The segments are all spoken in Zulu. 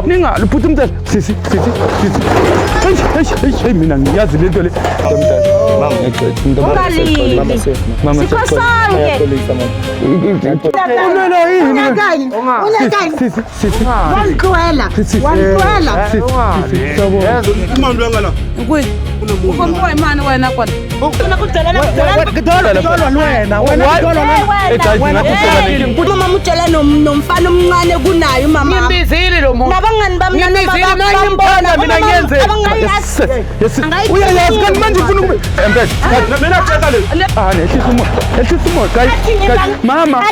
ninga liphutha umntana sisi hey mina ngiyazi lento le nomfana omncane kunayo mama. Ngibizile lo muntu. Nabangani bami ngimbona mina ngiyenze. Uyayazi kanti manje ufuna empethe. Mina tshela le. Nehlisa umoya. Mama.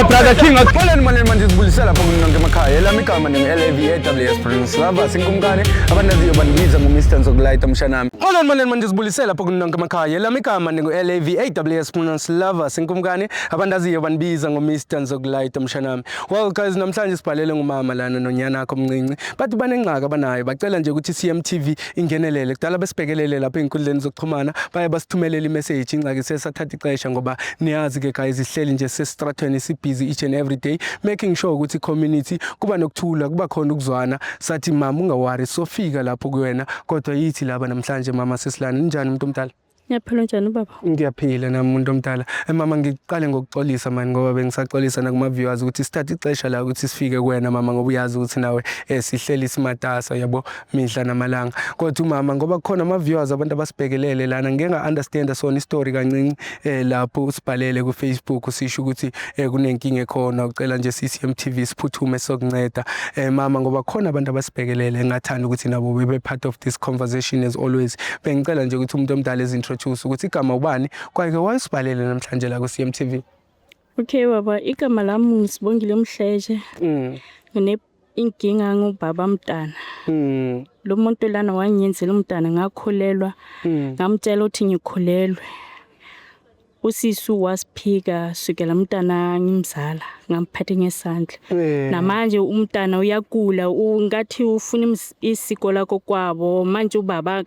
Brother King akuxoleni manje sibulisela lapha kunonke emakhaya. Elami igama ngingu-LAVAWS Prince Lava sinkumkani abandaziyo bandibiza ngo-Mr Nzokulayita mshanami. Xoleni manje sibulisela lapha kunonke emakhaya. Elami igama ngingu-LAVAWS Prince Lava sinkumkani abandaziyo bandibiza ngo-Mr Nzokulayita mshanami. Well guys, namhlanje sibhalele ngumama lana nonyana akho omncinci. Bathi banengxaka abanayo bacela nje ukuthi CMTV ingenelele. Kudala besibhekelele lapha einkundleni zokuxhumana baye basithumelela imessage ingxaki sesathatha ixesha ngoba niyazi ke guys ihleli nje sesitratweni sibusy each and every day making sure ukuthi community kuba nokuthula kuba khona ukuzwana. Sathi mama ungawari sofika lapho kuwena kodwa yithi laba namhlanje mama Sesilana njani umuntu omdala? Ngiyaphila njani baba? Ngiyaphila nami umuntu omdala. Mama ngiqale ngokuxolisa mani ngoba bengisaxolisa nakuma viewers ukuthi sithathe ixesha la ukuthi sifike kuwena mama ngoba uyazi ukuthi nawe sihleli simatasa yabo mihla namalanga. Kodwa mama ngoba kukhona ama viewers abantu abasibhekelele lana ngeke nga-understand sona istory kancinci lapho usibhalele ku Facebook usisho ukuthi kunenkinga ekhona ucela nje CCMTV siphuthume sokunceda. Mama ngoba khona abantu abasibhekelele ngathanda ukuthi nabo bebe part of this conversation as always. Bengicela nje ukuthi umuntu omdala introduce ukuthi igama ubani kwake wayesibhalele namhlanje la ku CMTV. Okay baba, igama lami ngisibongile Mhleje. Ngine inkinga ngubaba Mtana. Lo muntu lana wangiyenzela umntana ngakhulelwa. Ngamtshela ukuthi ngikhulelwe. Usisu wasiphika sukela umntana ngimzala ngamphathe ngesandla. Namanje umntana uyagula ungathi ufuna isiko lakho kwabo manje ubaba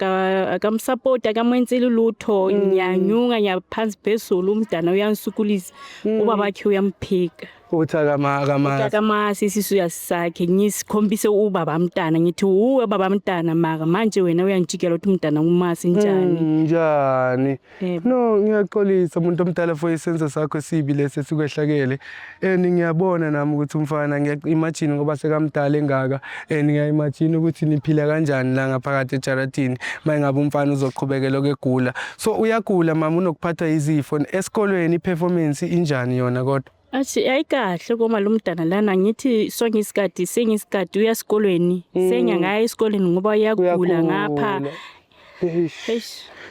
akamsupport akamwenzeli lutho nyanyunga nyaphansi phezulu umntana uyansukulisa ubaba wakhe uyamphika. Uthakama sisisu yasakhe ngisikhombise ubaba Mtana ngithi ubaba Mtana maka manje wena uyangijikela ukuthi umntana ngumasi njani. No ngiyaxolisa umuntu omdala for isenzo sakho sibi lese sikwehlakele. Ngiyabona nami ukuthi umfana ngiyaimagine ngoba sekamdala engaka. Ngiyaimagine ukuthi niphila kanjani la ngaphakathi ejaradini mayingabe umfana uzoqhubekela kwegula. So uyagula mama unokuphatha izifo esikolweni iperformance injani yona kodwa? Athi ayikahle koma lo mntana lana ngithi sonke isikhathi sengisikhathi uya esikolweni senyanga esikoleni ngoba uyagula ngapha.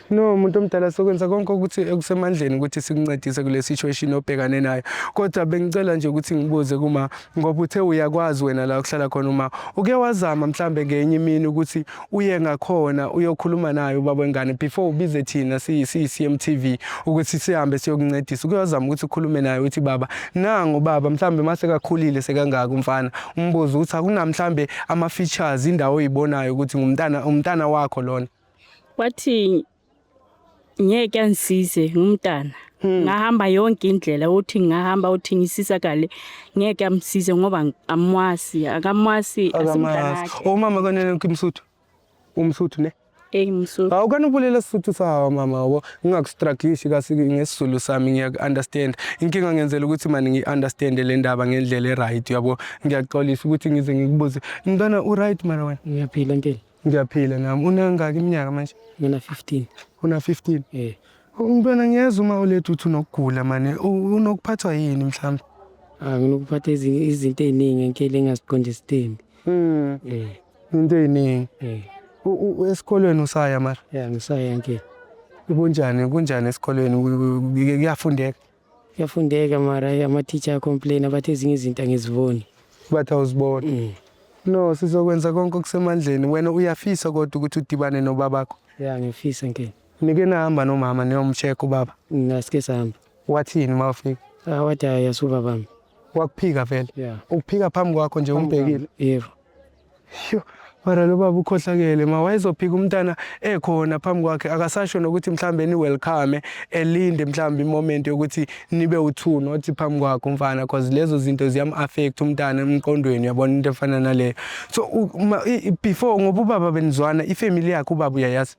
No umuntu omdala sokwenza konke ukuthi ekusemandleni ukuthi sikuncedise kule situation obhekane nayo. Kodwa bengicela nje ukuthi ngibuze kuma ngoba uthe uyakwazi wena la ukuhlala khona uma uke wazama mhlambe ngenye imini ukuthi uye ngakhona uyokhuluma naye ubaba wengane before ubize thina CMTV ukuthi sihambe siyokuncedisa. Uke wazama ukuthi ukhulume naye uthi baba nangu baba mhlambe mase kakhulile sekangaka umfana umbuzo ukuthi akuna mhlambe ama features indawo oyibonayo ukuthi umntana wakho lona. Wathi ngeke anisize ngumntana. Ngahamba yonke indlela uthi ngahamba uthi ngisisakale ngeke amsize ngoba amwasi akamwasi asimntana. Mama kanene kimsuthu. Umsuthu ne? Msuthu. Awukanobulela isithu sawo mama yabo ngingakustruggleishi kasi ngesizulu sami ngiyakunderstand. Inkinga ngenzela ukuthi manje ngiunderstand le ndaba ngendlela eright yabo. Ngiyaxolisa ukuthi ngize ngikubuze. Mntana uright mara wena? Ngiyaphila nkele. Ngiyaphila nami. Unangaki iminyaka manje? Mina 15. Una 15? Umntwana ngiyeza uma ulethu uthi unokugula manje unokuphathwa yini mhlawumbe? Nginokuphatha izinto eziningi nkele engaziqondisitendi. Into eziningi. Esikolweni usaya mara? Ngisaya nkele. Kunjani esikolweni kuyafundeka? Kuyafundeka mara ama teacher complain abathi ezinye izinto angiziboni. Bathi awuziboni. No sizokwenza konke okusemandleni wena uyafisa kodwa ukuthi udibane nobabakho? Ngifisa nkele. Nike nahamba nomama niyomcheck ubaba? Ngasike sihamba. Wathini mawufika? Wathi ayasuba bami. Wakuphika vele? Ukuphika phambi kwakho nje umbhekile? Yebo. Mara lo baba ukhohlakele wayezophika umntana ekhona phambi kwakhe akasasho nokuthi mhlambe ni welcome elinde mhlambe imoment yokuthi nibe u2 nothi phambi kwakhe umfana because lezo zinto ziyam-affect umntana emqondweni yabona into efana naleyo. So before ngoba ubaba benizwana ifamily yakhe ubaba uyayazi?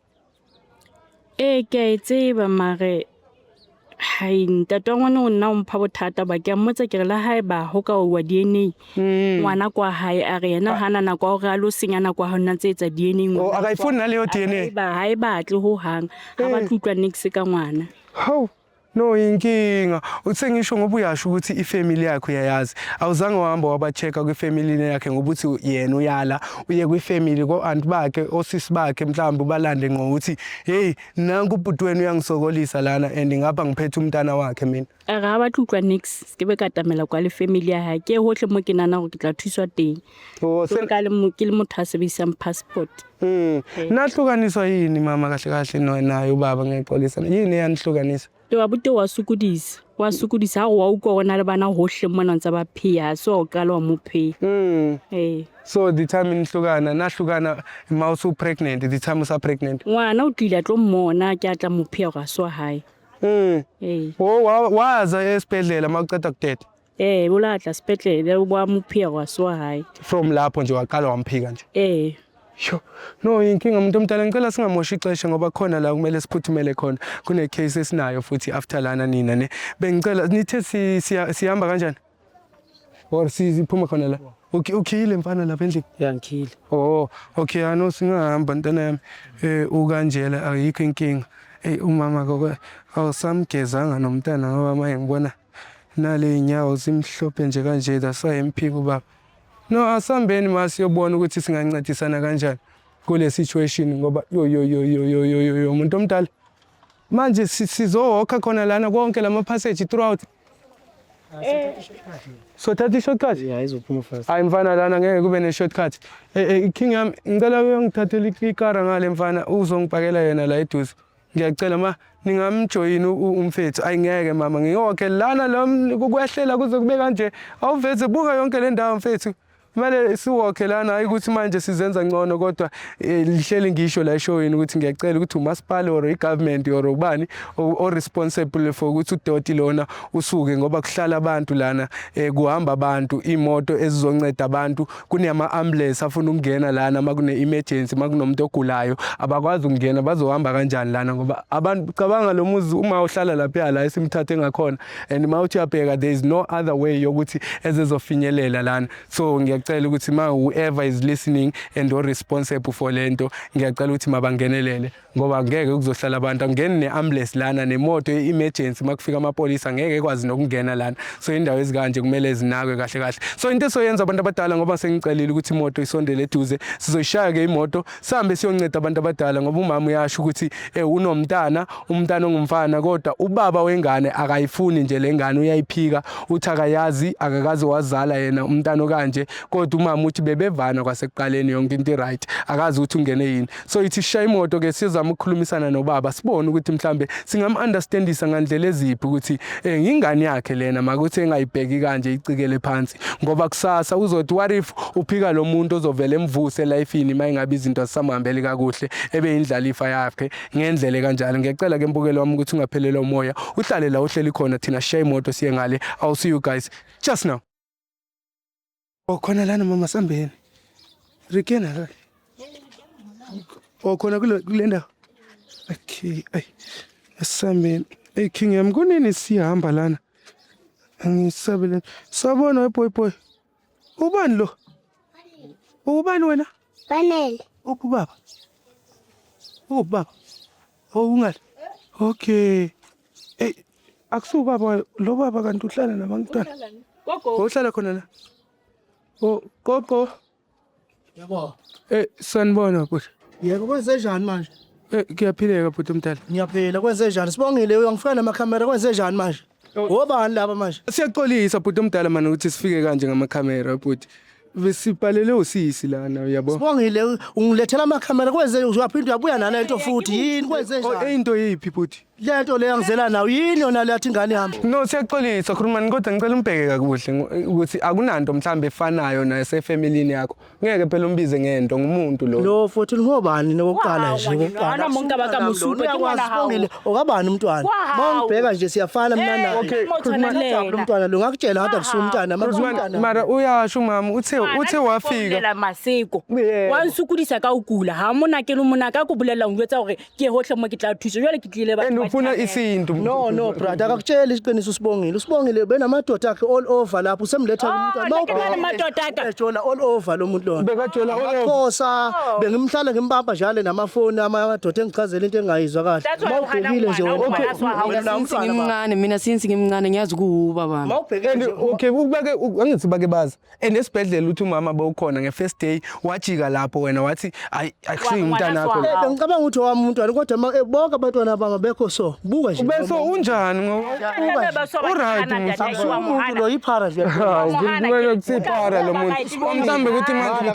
Ke mare hai ntate wa ngwana o nna o mpha bothata ba ke mmotsa ke re la hae ba ho ka wa DNA ngwana kwa hae a re yena hana na kwa re a lo senya na kwa hona tsetsa DNA ngwana. O a ka ifuna leyo DNA? Ba hae batle ho hang ha ba tlutwa nix ka ngwana. Hawu no inkinga utsengisho ngoba uyasho ukuthi ifamily yakhe uyayazi awuzange wahamba waba-check kwifamily yakhe ngoba uthi yena uyala uye kwifamily ko-aunt bakhe osisi bakhe mhlawumbe ubalande ngokuthi hey nanku ubhuti wena uyangisokolisa lana and ngapha ngiphethe umntana wakhe mina. A ga ba tlutwa nix ke be ka tamela kwa le family ya hae ke hohle mo ke nana go ke tla thuswa teng. So ka le mo ke le motho a sebedisang passport. Nahlukaniswa yini mama kahle kahle naye ubaba ngexolisa yini yanihlukanisa? Wa bute wa sukudisa ha wa uko ona le bana hohle mona ntse ba phia so ka lo mo phe. So the time nihlukana nahlukana mawusu pregnant the time usa pregnant ngwana o tlile tlo mmona ke atla mo phia ga so hae. Waza esibhedlela mawuceda kuthetha? Ulatla sibhedlela uba mo phia ga so hae. From lapho nje waqala wamphika nje? Sho no inkinga umuntu omdala ngicela singamoshi ixesha ngoba khona la kumele siphuthumele khona kune case esinayo futhi after lana nina ne bengicela nithe sihamba kanjani or siphuma khona la ukhile mfana lapha endlini? Ngikhile. Okay ano singahamba ntana yami ukanjela ayikho inkinga umama gogo awusamgezanga nomntana ngoba manje ngibona nale inyawo zimhlophe nje kanje dasayemphika ubaba. No asambeni masiyobona ukuthi singancedisana kanjani kule situation ngoba yo umuntu omdala manje sizowokha khona lana konke lama passage throughout. So thathi shortcut izophuma fast. Hayi mfana lana ngeke kube ne shortcut. King yami ngicela uyongithathela ikara ngale mfana uzongipakela yena la eduze. Ngiyacela ningamjoyina umfethu ayingeke mama ngiyokhe lana lo kukwehlela kuze kube kanje awuveze buka yonke le ndawo mfethu. Kumele siwokhe lana hayi ukuthi manje sizenza ngcono kodwa lihleli ngisho la eshowini ukuthi ngiyacela ukuthi umasipala or igovernment or ubani o responsible for ukuthi udoti lona usuke ngoba kuhlala abantu lana kuhamba abantu imoto ezizonceda abantu kunema ambulance afuna ukungena lana makune emergency makunomuntu ogulayo abakwazi ukungena bazohamba kanjani lana ngoba abantu cabanga lo muzi uma uhlala lapha la esimthathe ngakhona and mawuthi uyabheka there is no other way yokuthi ezezofinyelela lana. So ngiyacela ukuthi whoever is listening and or responsible for lento ngiyacela ukuthi mabangenelele ngoba ngeke kuzohlala abantu angene neambulance lana nemoto emergency makufika amapolisa ngeke kwazi nokungena lana. So indawo ezikanje kumele zinakwe kahle kahle. So into esoyenza abantu abadala ngoba sengicelile ukuthi imoto isondele eduze sizoyishaya ke imoto sihambe siyonceda abantu abadala ngoba umama uyasho ukuthi unomntana umntana ongumfana kodwa ubaba wengane akayifuni nje lengane uyayiphika uthi akayazi akakazi wazala yena umntana okanje kodwa umama uthi bebevana kwasekuqaleni yonke into right akazi ukuthi ungene yini. So ithi shaya imoto ke sizama ukukhulumisana nobaba sibone ukuthi mhlambe singam-understandisa ngandlela eziphi ukuthi ingane yakhe lena makuthi engayibheki kanje icikele phansi ngoba kusasa uzothi what if uphika lo muntu ozovela emvuse elifini mayingabe izinto azisamhambeli kakuhle ebe indlalifa yakhe ngendlela kanjalo. Ngiyacela ke mbukelo wami ukuthi ungaphelelwa umoya uhlale la uhleli khona thina shaya imoto siye ngale. I'll see you guys just now. Khona lana mama sambeni rikena khona kule ndawo. Okay sambeni King yami kunini sihamba lana angisabele sabona boy ubani lo ubani wena Panel. ubaba ungali okay akusubaba lo baba kanti uhlala nabantwana uhlala khona la gogo Yabo. sanibona bhuti. Yebo kwenze njani manje? Kuyaphileka bhuti omdala. Ngiyaphila kwenze njani? Sibongile uyangifika namakhamera kwenze njani manje? Obani laba manje? Siyaxolisa bhuti omdala manje ukuthi sifike kanje ngamakhamera bhuti. Besibhalele usisi lana uyabo. Sibongile ungilethela amakhamera kwenze uyaphinde uyabuya nalento futhi yini kwenze njani? Into yiphi bhuti? lento le yangizela nawo yini yona leyathi ingane yami No siyaxolisa khulumani kodwa ngicela umbheke kakuhle ukuthi akunanto mhlambe efanayo nasefamilini yakho. Ngeke phela umbize ngento ngumuntu lo. lo futhi ngobani nokuqala nje Hana monke abakamusupe uyakwazi Sibongile okabani umntwana mawungibheka nje siyafana mina naye Okay, lo mntwana lo ngakutshela ngathi akusuka umntwana Khulumani mara uyasho mama uthe wafika. la maseko Yeah. wa nsukulisa ka ukula ha mona ke lo mona ka go bolela ngwetsa hore ke hohle mo ke tla thusa jwale ke tlile And ufuna isintu. no brother akakutshela isiqiniso Sibongile benamadoda akhe all over lapho usemletha umntwana madoda akhe ejona all over lo muntu lo Bekajola Khosa bengimhlala ngimbamba njalo namafoni amadoda engichazela into engayizwa kahle mawubhekile nje Mina since ngimncane ngiyazi ukuba baba. mawubhekile And nje okay ubake angithi bake baza esibhedlela uthi umama bowukhona nge-first day wajika lapho wena wathi akusiyi umntana wakho ngicabanga ukuthi wami umntwana kodwa bonke abantwana bangabekho so buka nje bese unjani umuntu lo yiphara nje kumele kusiphara lo muntu mhlambe ukuthi manje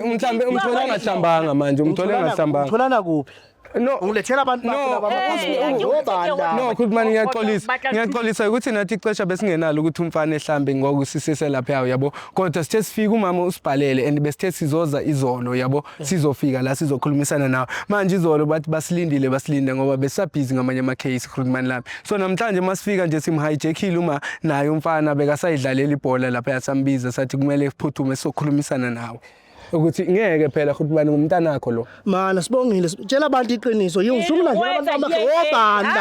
mhlambe umthole ngahlambanga manje umthole ngahlambanga utholana kuphi no ungilethela abantu no khulumani ngiyaxolisa ukuthi nathi ixesha besingenalo ukuthi umfana ehlambe ngokusisese lapha yawo yabo kodwa sithe sifika umama usibhalele and besithe sizoza izolo yabo sizofika la sizokhulumisana nawe manje izolo bathi basilinde ngoba besabhizi ngamanye ama case khulumani lapha so namhlanje masifika nje simhijackile uma naye umfana bekasayidlalela ibhola lapha yasambiza sathi kumele siphuthume sokhulumisana nawe ukuthi ngeke phela khulumani ngumntana wakho lo mana Sibongile tshela abantu iqiniso yingishumula nje abantu abakhe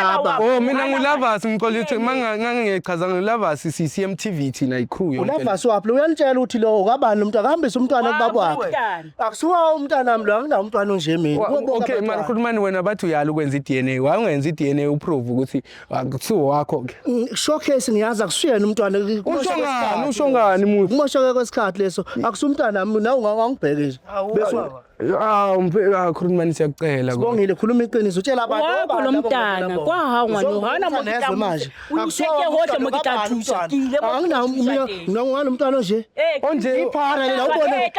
laba mina nguLavas ngixolisa mangangechaza nguLavas CCMTV thina iCrew yonke uLavas waphi uyantshela ukuthi lo okabani umuntu akahambisa umntwana kubaba wakhe akusuka umntwana wami lo anginawo umntwana onje mina okay mara khulumani wena bathi uyala ukwenza iDNA wayengenza iDNA uprove ukuthi akusuwo wakho ke showcase ngiyazi akusuyena umntwana ushongani muthi umoshoke kwesikhathi leso akusumntwana nami nawe bese khulumani siyacela Sibongile khuluma iqiniso utshela abantu wakho lo mntana kwahangwa nohana nezwe manje uyisheke hohle mo ke tla thusa kile angina ngalo mntwana nje onje iphara lela ubone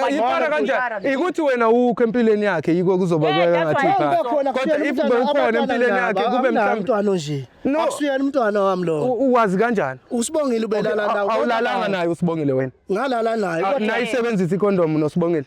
iphara kanjani ikuthi wena ukho empilweni yakhe yiko kuzoba ngathi iphara kodwa if bekhona empilweni yakhe kube mhlawumbe umntwana nje akusuyena umntwana wami lo uwazi kanjani uSibongile ubelala nawo awulalanga naye uSibongile wena ngalala naye kodwa nayisebenzisa ikhondom noSibongile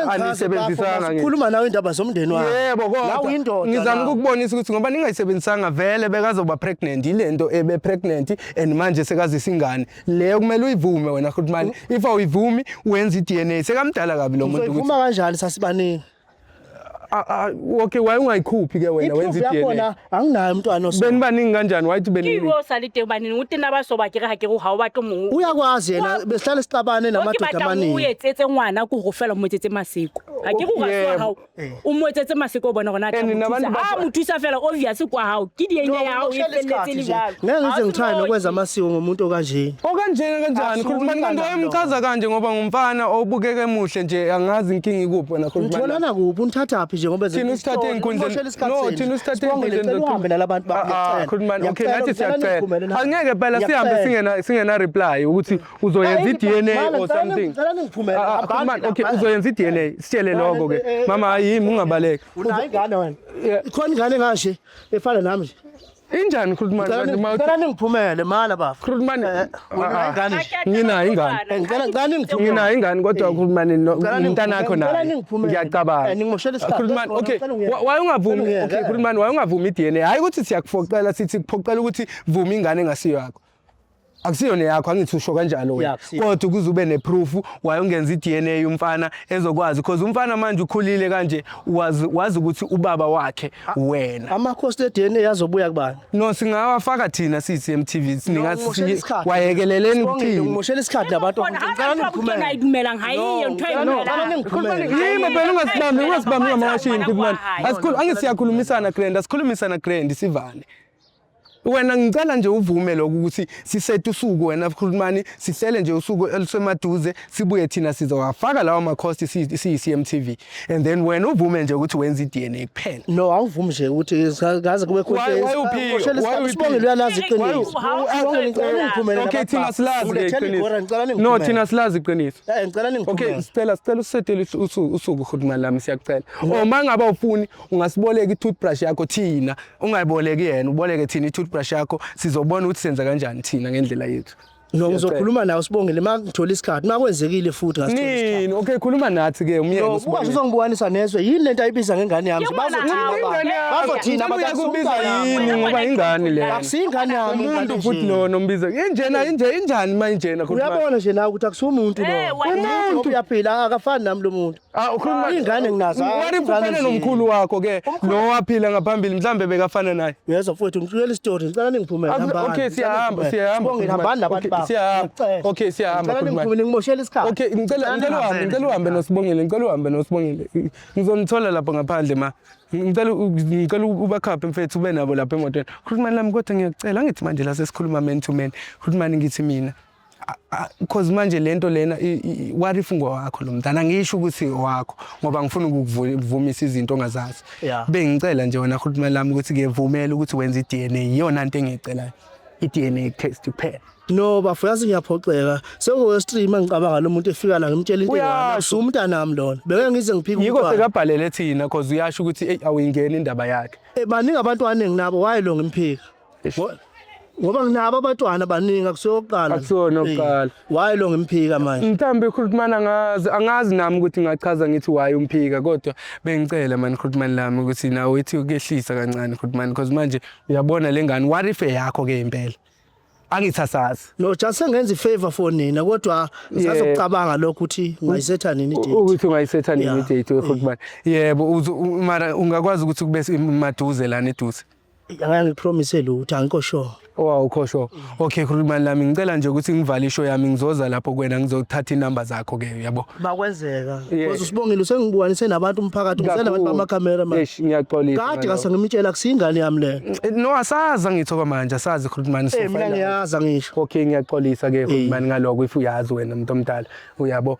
Anisebenzisanga ngikhuluma nawe indaba zomndeni wakho yebo kodwa ngizama ukukubonisa ukuthi ngoba ningayisebenzisanga vele bekazoba pregnant ilento ebe pregnant and manje sekazisa ingane leyo kumele uyivume wena khulumani if awuyivumi wenza iDNA sekamdala kabi lo muntu ukuthi uvuma kanjani sasibaningi okay why ungayikhuphi ke wena wenza iDNA anginayo umntwana oso beni baningi kanjani wayithi beni iwo salite banini uthi nabasoba ke ha ke go ha o batlo mo uyakwazi yena besihlala isixabane namadoda amaningi uyetsetse ngwana go go fela motsetse maseko a ke go ga swa hao o motsetse maseko bona gona ha mothusa fela obvious kwa hao ke DNA ya hao e felletse le jalo ngeke ngize ngithanda nokwenza amasiko ngomuntu okanjeni kanjani khulumani kanti emchaza kanje ngoba ngumfana obukeke emuhle nje angazi inkingi kuphi wena khulumani utholana kuphi unithathaphi nje ngoba thina usithathe enkundleni thina usithathe enkundleni uhambe nalabantu khulumani okay nathi siyacela angeke phela sihambe singena reply ukuthi uzoyenza iDNA or something khulumani okay uzoyenza iDNA sitshele lokho ke mama hayimi ungabaleka unayo ingane wena ikhona ingane ngashe efana nami nje injani khulumani ngicela ningiphumele mala bafu khulumani nginayo nginayo ingane kodwa khulumani umntana wakho naye ngiyacabanga ningimoshela isikhathi khulumani okay wayungavumi okay khulumani wayungavumi iDNA hayi ukuthi siyakuphoqela sithi kuphoqela ukuthi vuma ingane engasiyo yakho akusiyona yakho angithi usho kanjalo wena kodwa kuzube neproof wayongenza iDNA umfana ezokwazi because umfana manje ukhulile kanje wazi ukuthi ubaba wakhe wena amakhosi eDNA yazobuya kubani no singawafaka thina CCMTV singathi wayekeleleni ukuthini ngimoshela isikhathi labantu ngicela ngiphumele ayidumela ngayiyo ngicela yimi phela ungasibambi ngamashini khulumani asikhulu angisiyakhulumisana Grand asikhulumisana Grand sivane wena ngicela nje uvume lokho ukuthi sisethe usuku wena Khulumani sihlele nje usuku elisemaduze sibuye thina sizowafaka lawo makhosti siyi-CMTV and then wena uvume nje ukuthi wenza i-DNA kuphela. No awuvumi nje ukuthi ngaze kube Sibongile uyalazi iqiniso. Okay thina silazi iqiniso. No thina silazi iqiniso. Ngicela ningiphume. Okay sicela usetele usuku Khulumani lami siyacela. Uma ngabe ufuni ungasiboleka i-toothbrush yakho thina ungayiboleki yena uboleke thina i-toothbrush yakho sizobona ukuthi senza kanjani thina ngendlela yethu. No ngizokhuluma nawe Sibongile makuthola isikhathi makwenzekile futhi ngasithola isikhathi. Nini okay khuluma nathi ke umyeni Sibongile. Uzongibukanisa nezwe yini lento ayibiza ngengane yami bazothina bazokubiza yini ngoba ingane le. Akusingane yami umuntu futhi lo nombiza injena injani manje Khulumani. Uyabona nje nawe ukuthi akusumuntu lo. Umuntu uyaphila akafani nami lo muntu. Ukhuluma ingane nginazo. Warifana nomkhulu wakho ke lo waphila ngaphambili mhlambe bekafana naye. Yezwa mfowethu ngitshela istory ngicela ningiphumele hamba. Okay siyahamba Sibongile hambani nabantu bakho. Okay siyahamba Khulumani ngimoshela isikhathi. Okay ngicela uhambe nosibongile ngizonithola lapho ngaphandle ma ngicela ubakhaphe mfethu ube nabo lapha emotweni Khulumani lami kodwa ngiyacela angithi manje la sesikhuluma man to man Khulumani ngithi mina because manje lento lena warifu ngowakho lo mntana ngisho ukuthi wakho ngoba ngifuna ukuvumisa izinto ongazazi bengicela nje wena Khulumani lami ukuthi ngiyevumela ukuthi wenze i-DNA iyona into engicelayo i-DNA test kuphela. No bafuyazi ngiyaphoxeka sekuwestream ngicabanga lo muntu efika la ngimtshela into engaka umntana nami lona beke ngize ngiphika yiko sekabhalele thina because uyasho ukuthi awuyingena indaba yakhe baningi abantwana enginabo wayelo ngimphika ngoba nginabo abantwana baningi akusoqala akusona oqala wayelo ngimphika manje mthambi Khulumani angazi nami ukuthi ngachaza ngithi waye umphika kodwa bengicela mani Khulumani lami ukuthi nawe uthi ukehlisa kancane Khulumani because manje uyabona lengane warife yakho ke impela angithasazi no just sengenza ifavor for nina kodwa ngisazokucabanga lokho ukuthi ungayisetha nini idate ukuthi ungayisetha nini idate wekhulumani yebo mara ungakwazi ukuthi kube maduze lana eduze angipromise lutho angikho sure ukho sure okay Khulumani lami ngicela nje ukuthi ngivale ishow yami ngizoza lapho kuwena ngizothatha inamba zakho ke yabo bakwenzeka because Sibongile usengibukanise nabantu umphakathi ngizela abantu bama-camera manje ngiyaxolisa kade kase ngimtshela kusingane yami le no asazi ngithoka manje asazi Khulumani mina ngiyazi ngisho okay ngiyaxolisa ke Khulumani ngaloko if uyazi wena umuntu omdala uyabo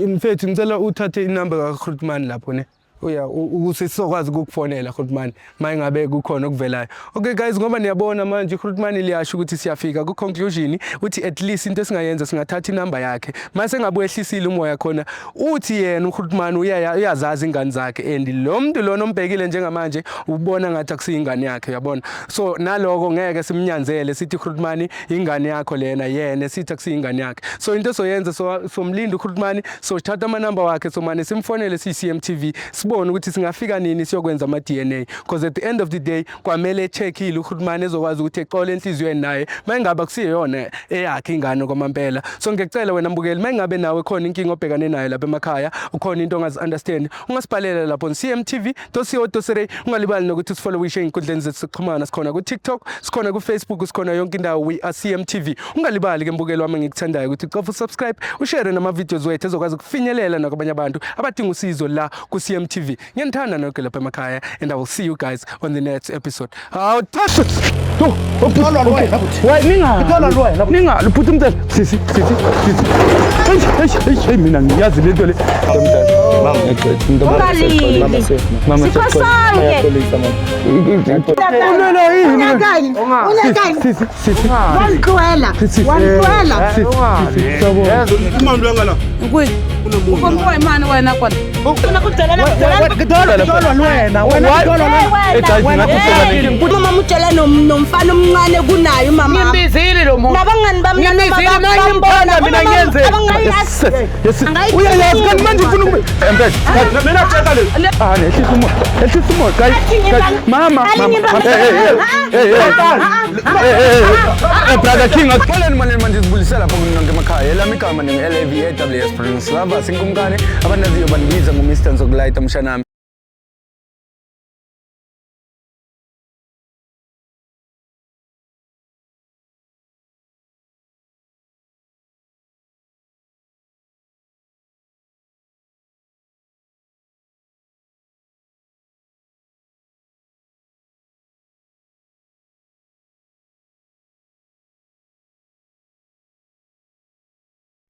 mfethu ngicela uthathe inamba kaKhulumani lapho ne ukuthi sizokwazi ukukufonela Khulumani mayingabe kukhona okuvelayo. Okay guys ngoba niyabona manje Khulumani liyasho ukuthi siyafika ku conclusion uthi at least into esingayenza singathatha inamba yakhe mase ngabe ehlisile umoya khona uthi yena uKhulumani uyazazi ingane zakhe and lo muntu lo nombhekile njengamanje ubona ngathi akusiyingane yakhe uyabona so naloko ngeke simnyanzele sithi Khulumani ingane yakho lena yena sithi akusiyingane yakhe so into soyenza somlinda uKhulumani so thatha ama number wakhe so manje simfonele CMTV sibone ukuthi singafika nini siyokwenza ama DNA because at the end of the day kwamele checkile uKhulumani ezokwazi ukuthi eqole enhliziyweni naye mayingabe kusiyona eyakhe ingane kwamampela so ngiyacela wena mbukeli mayingabe nawe khona inkinga obhekane nayo lapha emakhaya ukhona into ongazi understand ungasibhalela lapho CMTV.co.za ungalibali nokuthi sifollow ishe inkundleni zethu zokuxhumana sikhona ku TikTok sikhona ku Facebook sikhona yonke indawo we are CMTV ungalibali ke mbukeli wami ngikuthandayo ukuthi cofa subscribe ushare nama videos wethu ezokwazi ukufinyelela nakwabanye abantu abadinga usizo la ku CMTV ngiyanthanda nonke lapha emakhaya and I will see you guys on the next episode. Ninga phutha umntana sisi hey mina ngiyazi lento le mama nomfana omncane kunayo mama Ngimbizile lo muntu nabangani bami bambona mina ngiyenze uyayazi kanti manje ufuna mina tshela le nehlisa umoya guys mama brother King akholeni manje sibulisela lapha kunonke emakhaya elami igama ningu LAVAWS Prince Lava sinkumkane abanaziyo banibiza ngo Mr Nzokulayita mshanami